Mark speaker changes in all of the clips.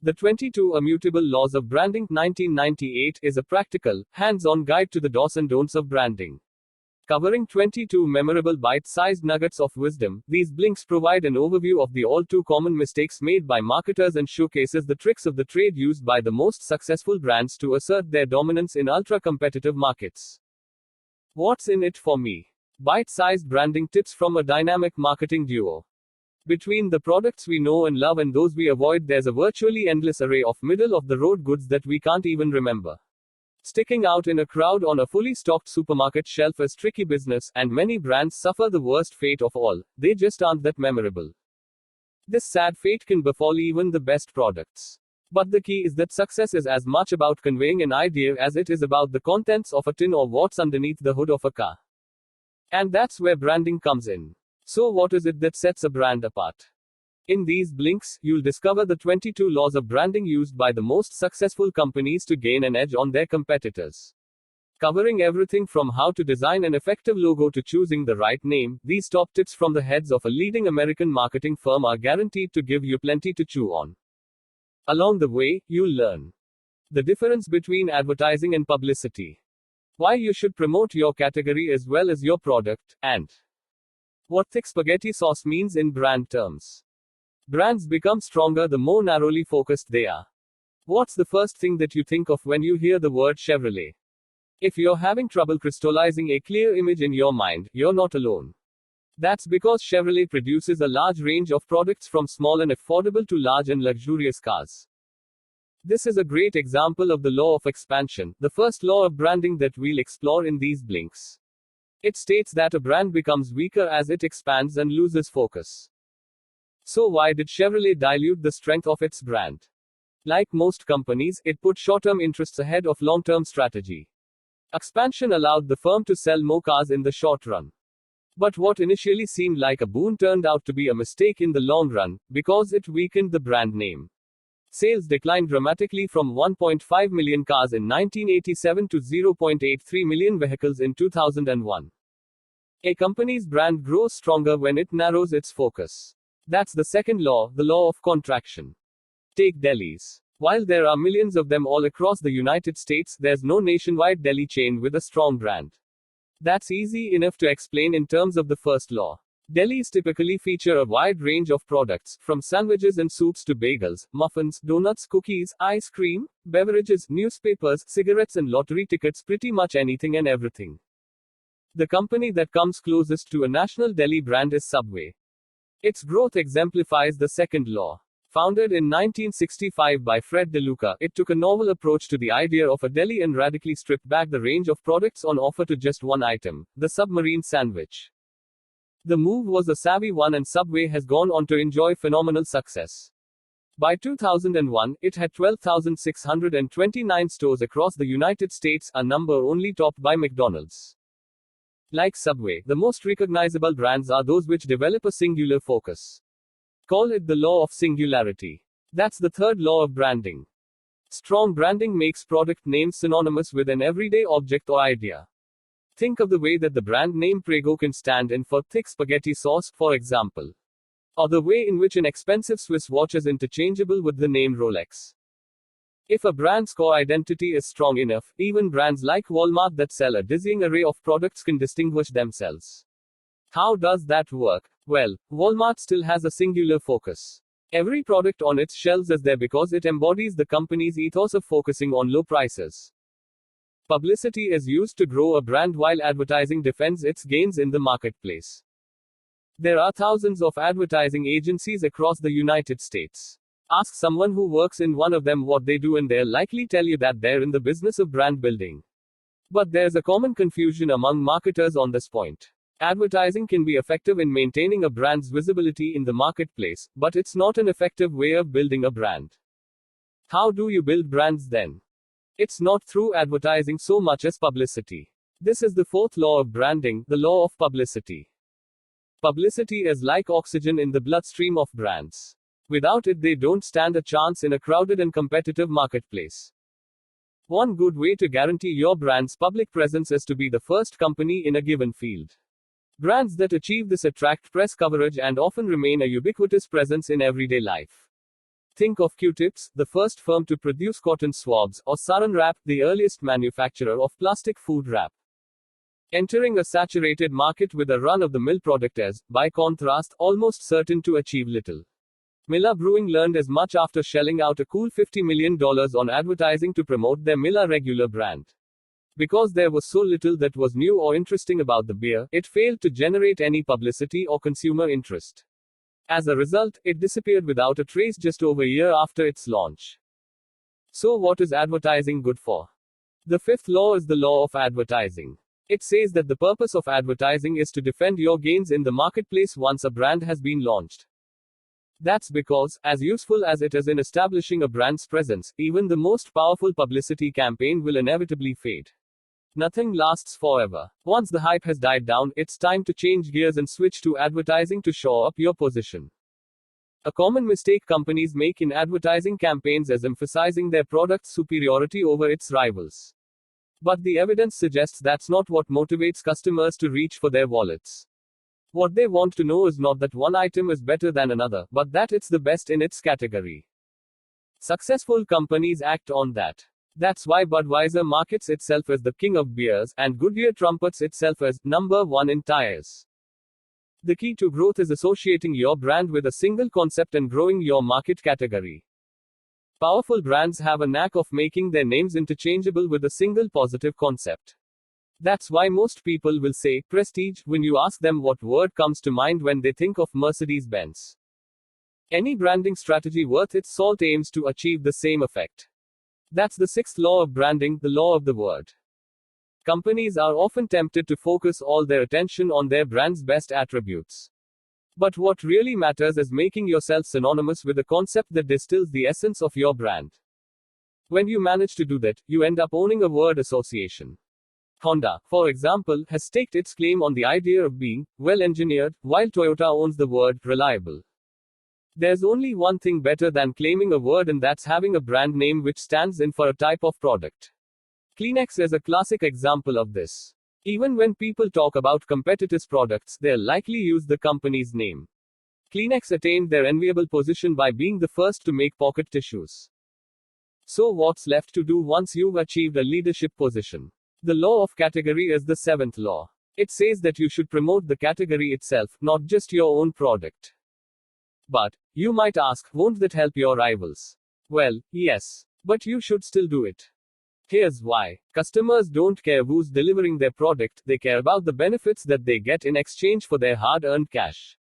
Speaker 1: The 22 Immutable Laws of Branding, 1998, is a practical, hands-on guide to the do's and don'ts of branding. Covering 22 memorable bite-sized nuggets of wisdom, these blinks provide an overview of the all-too-common mistakes made by marketers and showcases the tricks of the trade used by the most successful brands to assert their dominance in ultra-competitive markets. What's in it for me? Bite-sized branding tips from a dynamic marketing duo. Between the products we know and love and those we avoid, there's a virtually endless array of middle-of-the-road goods that we can't even remember. Sticking out in a crowd on a fully stocked supermarket shelf is tricky business, and many brands suffer the worst fate of all. They just aren't that memorable. This sad fate can befall even the best products. But the key is that success is as much about conveying an idea as it is about the contents of a tin or what's underneath the hood of a car. And that's where branding comes in. So what is it that sets a brand apart? In these blinks, you'll discover the 22 laws of branding used by the most successful companies to gain an edge on their competitors. Covering everything from how to design an effective logo to choosing the right name, these top tips from the heads of a leading American marketing firm are guaranteed to give you plenty to chew on. Along the way, you'll learn the difference between advertising and publicity, why you should promote your category as well as your product, and what thick spaghetti sauce means in brand terms. Brands become stronger the more narrowly focused they are. What's the first thing that you think of when you hear the word Chevrolet? If you're having trouble crystallizing a clear image in your mind, you're not alone. That's because Chevrolet produces a large range of products from small and affordable to large and luxurious cars. This is a great example of the law of expansion, the first law of branding that we'll explore in these blinks. It states that a brand becomes weaker as it expands and loses focus. So why did Chevrolet dilute the strength of its brand? Like most companies, it put short-term interests ahead of long-term strategy. Expansion allowed the firm to sell more cars in the short run. But what initially seemed like a boon turned out to be a mistake in the long run, because it weakened the brand name. Sales declined dramatically from 1.5 million cars in 1987 to 0.83 million vehicles in 2001. A company's brand grows stronger when it narrows its focus. That's the second law, the law of contraction. Take delis. While there are millions of them all across the United States, there's no nationwide deli chain with a strong brand. That's easy enough to explain in terms of the first law. Delis typically feature a wide range of products, from sandwiches and soups to bagels, muffins, donuts, cookies, ice cream, beverages, newspapers, cigarettes and lottery tickets, pretty much anything and everything. The company that comes closest to a national deli brand is Subway. Its growth exemplifies the second law. Founded in 1965 by Fred DeLuca, it took a novel approach to the idea of a deli and radically stripped back the range of products on offer to just one item, the submarine sandwich. The move was a savvy one, and Subway has gone on to enjoy phenomenal success. By 2001, it had 12,629 stores across the United States, a number only topped by McDonald's. Like Subway, the most recognizable brands are those which develop a singular focus. Call it the law of singularity. That's the third law of branding. Strong branding makes product names synonymous with an everyday object or idea. Think of the way that the brand name Prego can stand in for thick spaghetti sauce, for example. Or the way in which an expensive Swiss watch is interchangeable with the name Rolex. If a brand's core identity is strong enough, even brands like Walmart that sell a dizzying array of products can distinguish themselves. How does that work? Well, Walmart still has a singular focus. Every product on its shelves is there because it embodies the company's ethos of focusing on low prices. Publicity is used to grow a brand while advertising defends its gains in the marketplace. There are thousands of advertising agencies across the United States. Ask someone who works in one of them what they do and they'll likely tell you that they're in the business of brand building. But there's a common confusion among marketers on this point. Advertising can be effective in maintaining a brand's visibility in the marketplace, but it's not an effective way of building a brand. How do you build brands then? It's not through advertising so much as publicity. This is the fourth law of branding, the law of publicity. Publicity is like oxygen in the bloodstream of brands. Without it, they don't stand a chance in a crowded and competitive marketplace. One good way to guarantee your brand's public presence is to be the first company in a given field. Brands that achieve this attract press coverage and often remain a ubiquitous presence in everyday life. Think of Q-tips, the first firm to produce cotton swabs, or Saran Wrap, the earliest manufacturer of plastic food wrap. Entering a saturated market with a run-of-the-mill product is, by contrast, almost certain to achieve little. Miller Brewing learned as much after shelling out a cool $50 million on advertising to promote their Miller Regular brand. Because there was so little that was new or interesting about the beer, it failed to generate any publicity or consumer interest. As a result, it disappeared without a trace just over a year after its launch. So what is advertising good for? The fifth law is the law of advertising. It says that the purpose of advertising is to defend your gains in the marketplace once a brand has been launched. That's because, as useful as it is in establishing a brand's presence, even the most powerful publicity campaign will inevitably fade. Nothing lasts forever. Once the hype has died down, it's time to change gears and switch to advertising to shore up your position. A common mistake companies make in advertising campaigns is emphasizing their product's superiority over its rivals. But the evidence suggests that's not what motivates customers to reach for their wallets. What they want to know is not that one item is better than another, but that it's the best in its category. Successful companies act on that. That's why Budweiser markets itself as the king of beers, and Goodyear trumpets itself as number one in tires. The key to growth is associating your brand with a single concept and growing your market category. Powerful brands have a knack of making their names interchangeable with a single positive concept. That's why most people will say prestige when you ask them what word comes to mind when they think of Mercedes-Benz. Any branding strategy worth its salt aims to achieve the same effect. That's the sixth law of branding, the law of the word. Companies are often tempted to focus all their attention on their brand's best attributes. But what really matters is making yourself synonymous with a concept that distills the essence of your brand. When you manage to do that, you end up owning a word association. Honda, for example, has staked its claim on the idea of being well-engineered, while Toyota owns the word reliable. There's only one thing better than claiming a word, and that's having a brand name which stands in for a type of product. Kleenex is a classic example of this. Even when people talk about competitors' products, they'll likely use the company's name. Kleenex attained their enviable position by being the first to make pocket tissues. So what's left to do once you've achieved a leadership position? The law of category is the seventh law. It says that you should promote the category itself, not just your own product. But, you might ask, won't that help your rivals? Well, yes. But you should still do it. Here's why. Customers don't care who's delivering their product, they care about the benefits that they get in exchange for their hard-earned cash.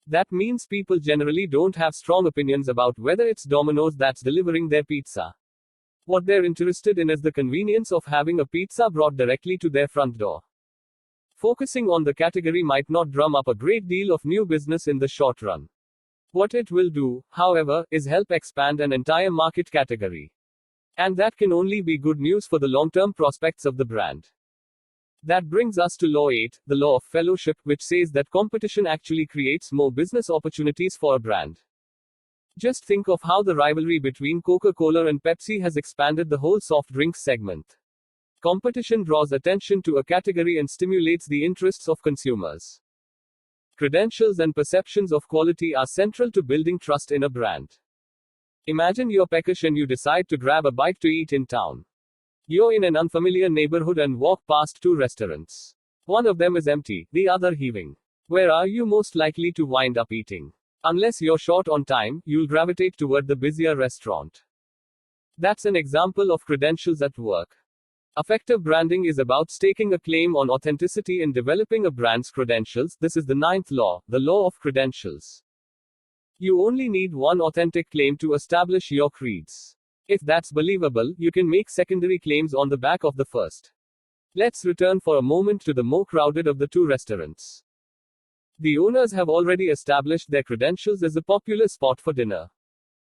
Speaker 1: That means people generally don't have strong opinions about whether it's Domino's that's delivering their pizza. What they're interested in is the convenience of having a pizza brought directly to their front door. Focusing on the category might not drum up a great deal of new business in the short run. What it will do, however, is help expand an entire market category. And that can only be good news for the long-term prospects of the brand. That brings us to Law 8, the law of fellowship, which says that competition actually creates more business opportunities for a brand. Just think of how the rivalry between Coca-Cola and Pepsi has expanded the whole soft drinks segment. Competition draws attention to a category and stimulates the interests of consumers. Credentials and perceptions of quality are central to building trust in a brand. Imagine you're peckish and you decide to grab a bite to eat in town. You're in an unfamiliar neighborhood and walk past two restaurants. One of them is empty, the other heaving. Where are you most likely to wind up eating? Unless you're short on time, you'll gravitate toward the busier restaurant. That's an example of credentials at work. Effective branding is about staking a claim on authenticity and developing a brand's credentials. This is the ninth law, the law of credentials. You only need one authentic claim to establish your creeds. If that's believable, you can make secondary claims on the back of the first. Let's return for a moment to the more crowded of the two restaurants. The owners have already established their credentials as a popular spot for dinner.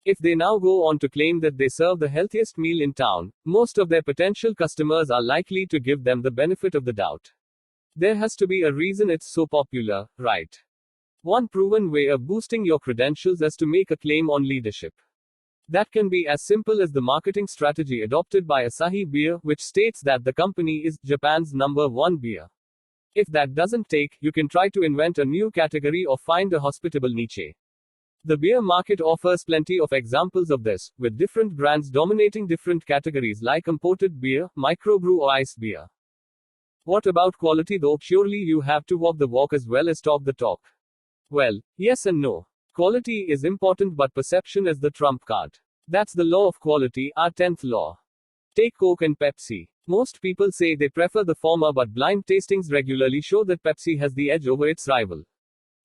Speaker 1: If they now go on to claim that they serve the healthiest meal in town, most of their potential customers are likely to give them the benefit of the doubt. There has to be a reason it's so popular, right? One proven way of boosting your credentials is to make a claim on leadership. That can be as simple as the marketing strategy adopted by Asahi Beer, which states that the company is Japan's number one beer. If that doesn't take, you can try to invent a new category or find a hospitable niche. The beer market offers plenty of examples of this, with different brands dominating different categories like imported beer, microbrew, or ice beer. What about quality though? Surely you have to walk the walk as well as talk the talk. Well, yes and no. Quality is important, but perception is the trump card. That's the law of quality, our 10th law. Take Coke and Pepsi. Most people say they prefer the former, but blind tastings regularly show that Pepsi has the edge over its rival.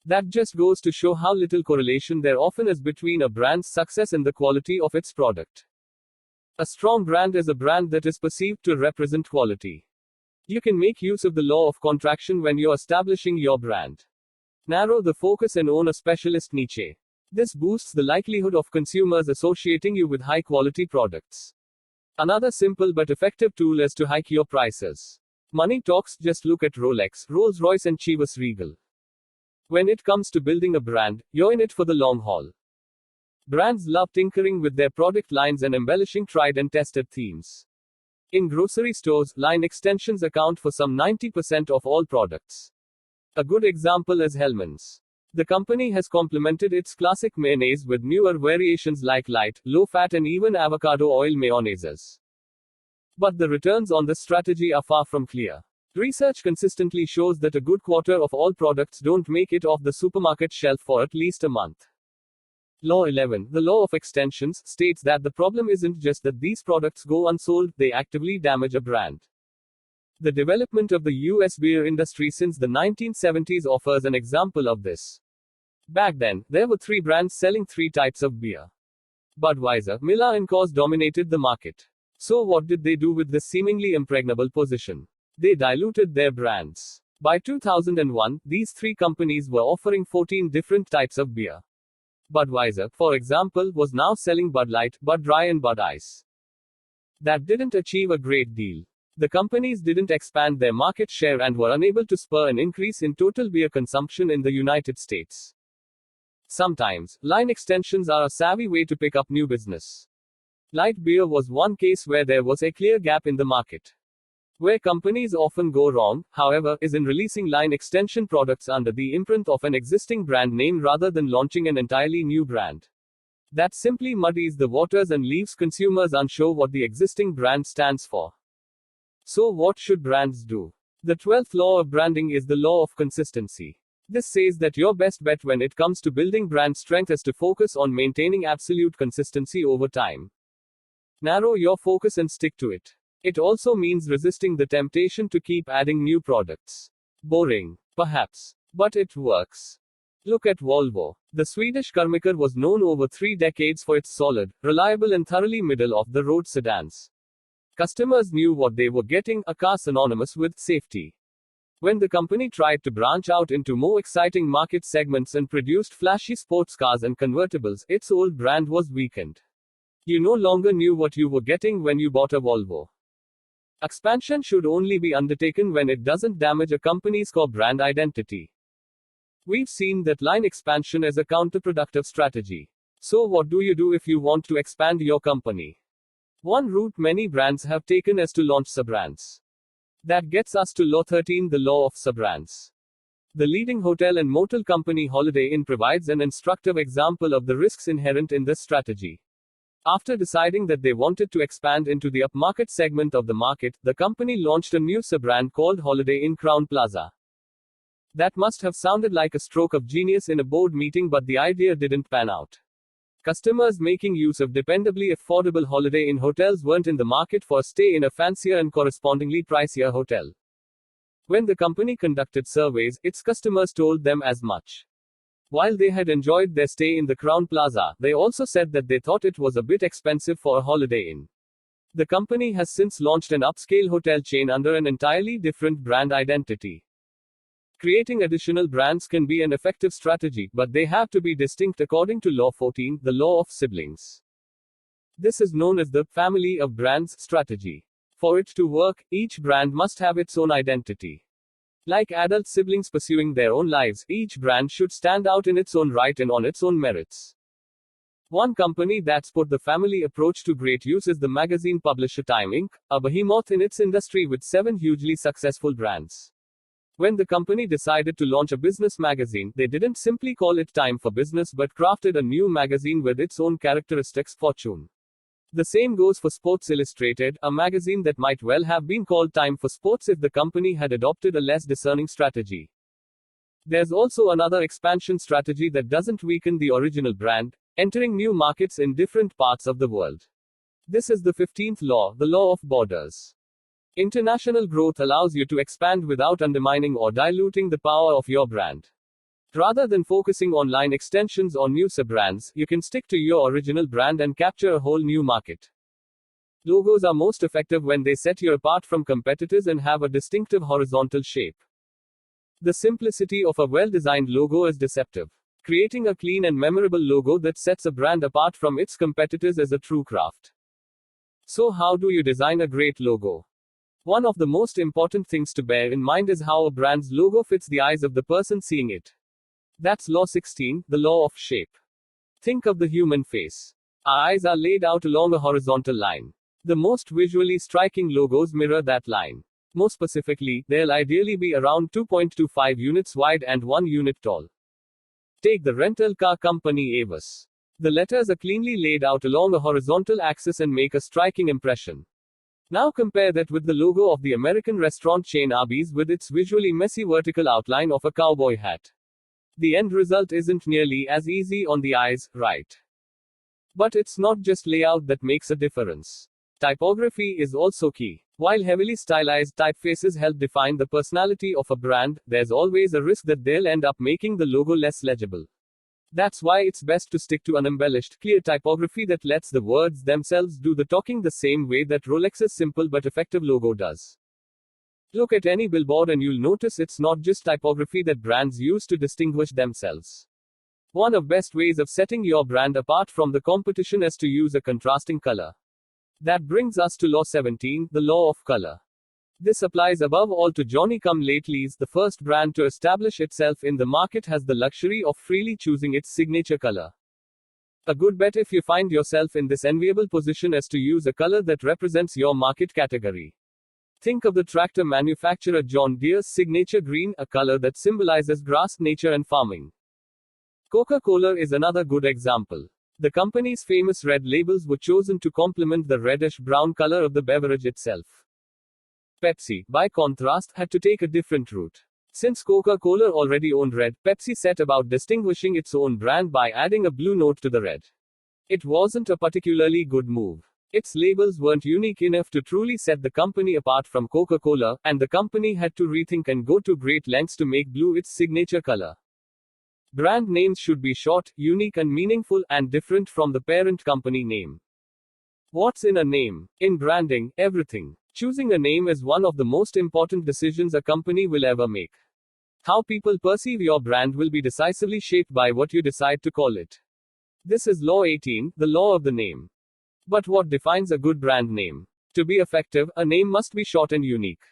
Speaker 1: That just goes to show how little correlation there often is between a brand's success and the quality of its product. A strong brand is a brand that is perceived to represent quality. You can make use of the law of contraction when you're establishing your brand. Narrow the focus and own a specialist niche. This boosts the likelihood of consumers associating you with high-quality products. Another simple but effective tool is to hike your prices. Money talks, just look at Rolex, Rolls-Royce and Chivas Regal. When it comes to building a brand, you're in it for the long haul. Brands love tinkering with their product lines and embellishing tried and tested themes. In grocery stores, line extensions account for some 90% of all products. A good example is Hellmann's. The company has complemented its classic mayonnaise with newer variations like light, low-fat and even avocado oil mayonnaises. But the returns on this strategy are far from clear. Research consistently shows that a good quarter of all products don't make it off the supermarket shelf for at least a month. Law 11, the law of extensions, states that the problem isn't just that these products go unsold, they actively damage a brand. The development of the US beer industry since the 1970s offers an example of this. Back then, there were 3 brands selling 3 types of beer. Budweiser, Miller and Coors dominated the market. So what did they do with this seemingly impregnable position? They diluted their brands. By 2001, these 3 companies were offering 14 different types of beer. Budweiser, for example, was now selling Bud Light, Bud Dry and Bud Ice. That didn't achieve a great deal. The companies didn't expand their market share and were unable to spur an increase in total beer consumption in the United States. Sometimes, line extensions are a savvy way to pick up new business. Light beer was one case where there was a clear gap in the market. Where companies often go wrong, however, is in releasing line extension products under the imprint of an existing brand name rather than launching an entirely new brand. That simply muddies the waters and leaves consumers unsure what the existing brand stands for. So what should brands do? The 12th law of branding is the law of consistency. This says that your best bet when it comes to building brand strength is to focus on maintaining absolute consistency over time. Narrow your focus and stick to it. It also means resisting the temptation to keep adding new products. Boring, perhaps, but it works. Look at Volvo. The Swedish carmaker was known over 3 decades for its solid, reliable and thoroughly middle-of-the-road sedans. Customers knew what they were getting, a car synonymous with safety. When the company tried to branch out into more exciting market segments and produced flashy sports cars and convertibles, its old brand was weakened. You no longer knew what you were getting when you bought a Volvo. Expansion should only be undertaken when it doesn't damage a company's core brand identity. We've seen that line expansion is a counterproductive strategy. So what do you do if you want to expand your company? One route many brands have taken is to launch subrance. That gets us to Law 13, the Law of Subrance. The leading hotel and motel company Holiday Inn provides an instructive example of the risks inherent in this strategy. After deciding that they wanted to expand into the upmarket segment of the market, the company launched a new sub-brand called Holiday Inn Crowne Plaza. That must have sounded like a stroke of genius in a board meeting, but the idea didn't pan out. Customers making use of dependably affordable Holiday Inn hotels weren't in the market for a stay in a fancier and correspondingly pricier hotel. When the company conducted surveys, its customers told them as much. While they had enjoyed their stay in the Crowne Plaza, they also said that they thought it was a bit expensive for a Holiday Inn. The company has since launched an upscale hotel chain under an entirely different brand identity. Creating additional brands can be an effective strategy, but they have to be distinct according to Law 14, the Law of Siblings. This is known as the family of brands strategy. For it to work, each brand must have its own identity. Like adult siblings pursuing their own lives, each brand should stand out in its own right and on its own merits. One company that's put the family approach to great use is the magazine publisher Time Inc., a behemoth in its industry with 7 hugely successful brands. When the company decided to launch a business magazine, they didn't simply call it Time for Business but crafted a new magazine with its own characteristics, Fortune. The same goes for Sports Illustrated, a magazine that might well have been called Time for Sports if the company had adopted a less discerning strategy. There's also another expansion strategy that doesn't weaken the original brand, entering new markets in different parts of the world. This is the 15th law, the law of borders. International growth allows you to expand without undermining or diluting the power of your brand. Rather than focusing on line extensions or new sub-brands, you can stick to your original brand and capture a whole new market. Logos are most effective when they set you apart from competitors and have a distinctive horizontal shape. The simplicity of a well-designed logo is deceptive. Creating a clean and memorable logo that sets a brand apart from its competitors is a true craft. So how do you design a great logo? One of the most important things to bear in mind is how a brand's logo fits the eyes of the person seeing it. That's Law 16, the law of shape. Think of the human face. Our eyes are laid out along a horizontal line. The most visually striking logos mirror that line. More specifically, they'll ideally be around 2.25 units wide and 1 unit tall. Take the rental car company Avis. The letters are cleanly laid out along a horizontal axis and make a striking impression. Now compare that with the logo of the American restaurant chain Arby's with its visually messy vertical outline of a cowboy hat. The end result isn't nearly as easy on the eyes, right? But it's not just layout that makes a difference. Typography is also key. While heavily stylized typefaces help define the personality of a brand, there's always a risk that they'll end up making the logo less legible. That's why it's best to stick to unembellished, clear typography that lets the words themselves do the talking the same way that Rolex's simple but effective logo does. Look at any billboard and you'll notice it's not just typography that brands use to distinguish themselves. One of the best ways of setting your brand apart from the competition is to use a contrasting color. That brings us to Law 17, the law of color. This applies above all to Johnny-come-latelys. The first brand to establish itself in the market has the luxury of freely choosing its signature color. A good bet if you find yourself in this enviable position is to use a color that represents your market category. Think of the tractor manufacturer John Deere's signature green, a color that symbolizes grass, nature, and farming. Coca-Cola is another good example. The company's famous red labels were chosen to complement the reddish-brown color of the beverage itself. Pepsi, by contrast, had to take a different route. Since Coca-Cola already owned red, Pepsi set about distinguishing its own brand by adding a blue note to the red. It wasn't a particularly good move. Its labels weren't unique enough to truly set the company apart from Coca-Cola, and the company had to rethink and go to great lengths to make blue its signature color. Brand names should be short, unique and meaningful, and different from the parent company name. What's in a name? In branding, everything. Choosing a name is one of the most important decisions a company will ever make. How people perceive your brand will be decisively shaped by what you decide to call it. This is Law 18, the law of the name. But what defines a good brand name? To be effective, a name must be short and unique.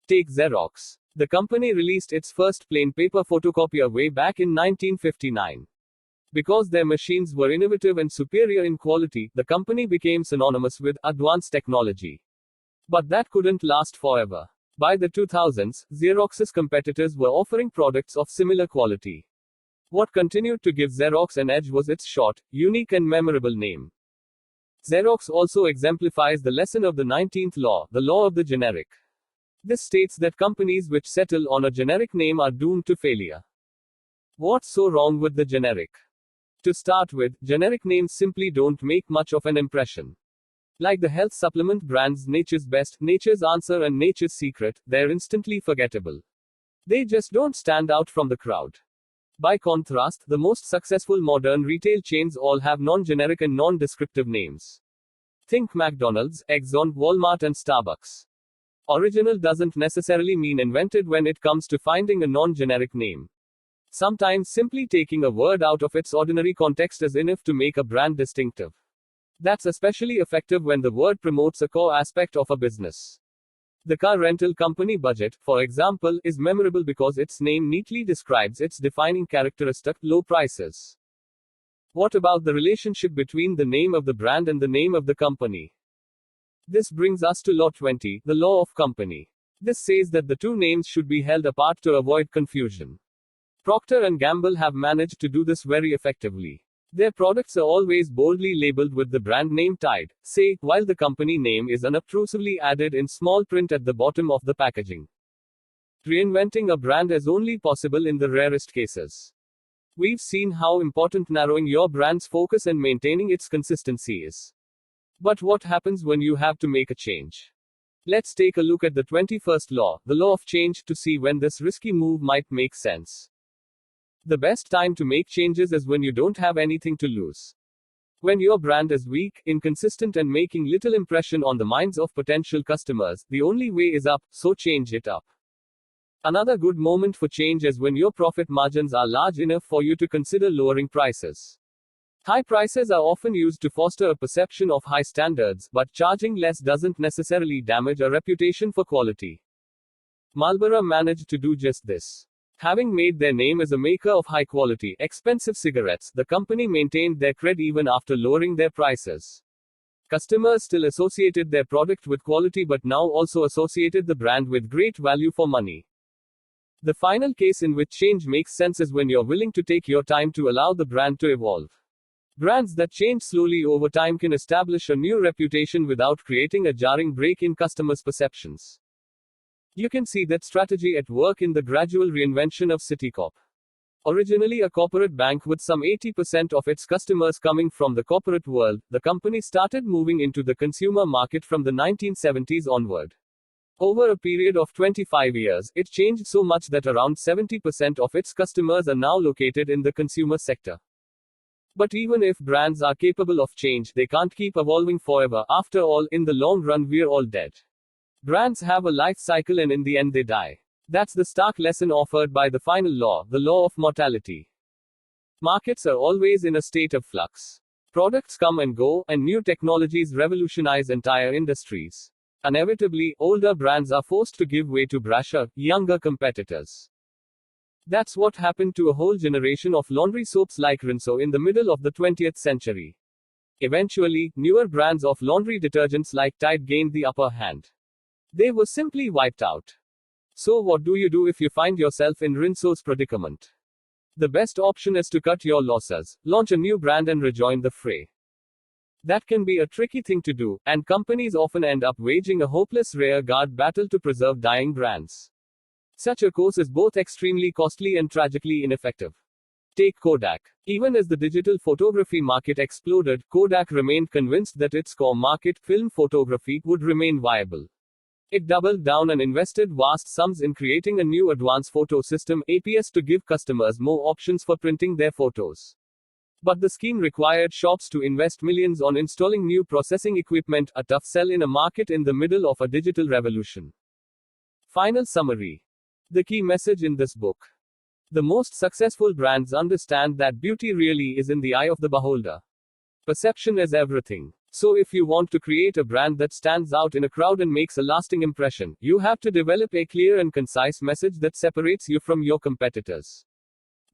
Speaker 1: Take Xerox. The company released its first plain paper photocopier way back in 1959. Because their machines were innovative and superior in quality, the company became synonymous with advanced technology. But that couldn't last forever. By the 2000s, Xerox's competitors were offering products of similar quality. What continued to give Xerox an edge was its short, unique and memorable name. Xerox also exemplifies the lesson of the 19th law, the law of the generic. This states that companies which settle on a generic name are doomed to failure. What's so wrong with the generic? To start with, generic names simply don't make much of an impression. Like the health supplement brands Nature's Best, Nature's Answer, and Nature's Secret, they're instantly forgettable. They just don't stand out from the crowd. By contrast, the most successful modern retail chains all have non-generic and non-descriptive names. Think McDonald's, Exxon, Walmart, and Starbucks. Original doesn't necessarily mean invented when it comes to finding a non-generic name. Sometimes simply taking a word out of its ordinary context is enough to make a brand distinctive. That's especially effective when the word promotes a core aspect of a business. The car rental company Budget, for example, is memorable because its name neatly describes its defining characteristic, low prices. What about the relationship between the name of the brand and the name of the company? This brings us to Law 20, the law of company. This says that the two names should be held apart to avoid confusion. Procter & Gamble have managed to do this very effectively. Their products are always boldly labeled with the brand name Tide, say, while the company name is unobtrusively added in small print at the bottom of the packaging. Reinventing a brand is only possible in the rarest cases. We've seen how important narrowing your brand's focus and maintaining its consistency is. But what happens when you have to make a change? Let's take a look at the 21st law, the law of change, to see when this risky move might make sense. The best time to make changes is when you don't have anything to lose. When your brand is weak, inconsistent, and making little impression on the minds of potential customers, the only way is up, so change it up. Another good moment for change is when your profit margins are large enough for you to consider lowering prices. High prices are often used to foster a perception of high standards, but charging less doesn't necessarily damage a reputation for quality. Marlboro managed to do just this. Having made their name as a maker of high-quality, expensive cigarettes, the company maintained their cred even after lowering their prices. Customers still associated their product with quality but now also associated the brand with great value for money. The final case in which change makes sense is when you're willing to take your time to allow the brand to evolve. Brands that change slowly over time can establish a new reputation without creating a jarring break in customers' perceptions. You can see that strategy at work in the gradual reinvention of Citicorp. Originally a corporate bank with some 80% of its customers coming from the corporate world, the company started moving into the consumer market from the 1970s onward. Over a period of 25 years, it changed so much that around 70% of its customers are now located in the consumer sector. But even if brands are capable of change, they can't keep evolving forever. After all, in the long run, we're all dead. Brands have a life cycle and in the end they die. That's the stark lesson offered by the final law, the law of mortality. Markets are always in a state of flux. Products come and go, and new technologies revolutionize entire industries. Inevitably, older brands are forced to give way to brasher, younger competitors. That's what happened to a whole generation of laundry soaps like Rinso in the middle of the 20th century. Eventually, newer brands of laundry detergents like Tide gained the upper hand. They were simply wiped out. So what do you do if you find yourself in Rinso's predicament? The best option is to cut your losses, launch a new brand and rejoin the fray. That can be a tricky thing to do, and companies often end up waging a hopeless rear-guard battle to preserve dying brands. Such a course is both extremely costly and tragically ineffective. Take Kodak. Even as the digital photography market exploded, Kodak remained convinced that its core market, film photography, would remain viable. It doubled down and invested vast sums in creating a new advanced photo system, APS, to give customers more options for printing their photos. But the scheme required shops to invest millions on installing new processing equipment, a tough sell in a market in the middle of a digital revolution. Final summary. The key message in this book. The most successful brands understand that beauty really is in the eye of the beholder. Perception is everything. So if you want to create a brand that stands out in a crowd and makes a lasting impression, you have to develop a clear and concise message that separates you from your competitors.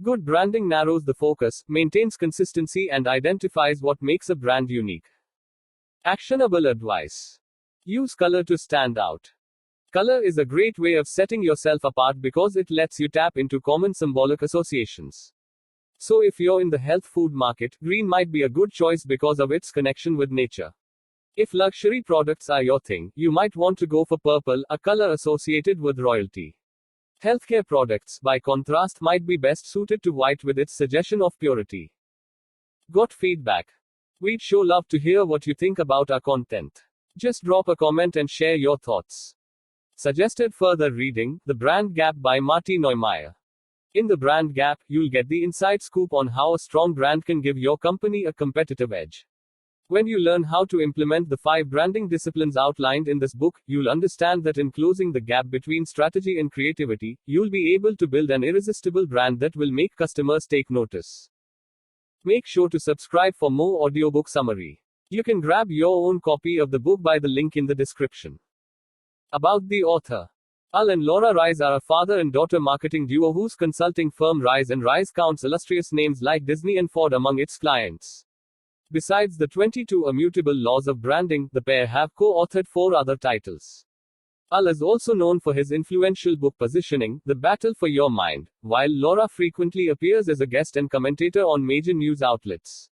Speaker 1: Good branding narrows the focus, maintains consistency, and identifies what makes a brand unique. Actionable advice. Use color to stand out. Color is a great way of setting yourself apart because it lets you tap into common symbolic associations. So if you're in the health food market, green might be a good choice because of its connection with nature. If luxury products are your thing, you might want to go for purple, a color associated with royalty. Healthcare products, by contrast, might be best suited to white with its suggestion of purity. Got feedback? We'd sure love to hear what you think about our content. Just drop a comment and share your thoughts. Suggested further reading, The Brand Gap by Marty Neumeier. In The Brand Gap, you'll get the inside scoop on how a strong brand can give your company a competitive edge. When you learn how to implement the 5 branding disciplines outlined in this book, you'll understand that in closing the gap between strategy and creativity, you'll be able to build an irresistible brand that will make customers take notice. Make sure to subscribe for more audiobook summary. You can grab your own copy of the book by the link in the description. About the author. Al and Laura Ries are a father and daughter marketing duo whose consulting firm Ries & Ries counts illustrious names like Disney and Ford among its clients. Besides the 22 Immutable Laws of Branding, the pair have co-authored 4 other titles. Al is also known for his influential book Positioning, The Battle for Your Mind, while Laura frequently appears as a guest and commentator on major news outlets.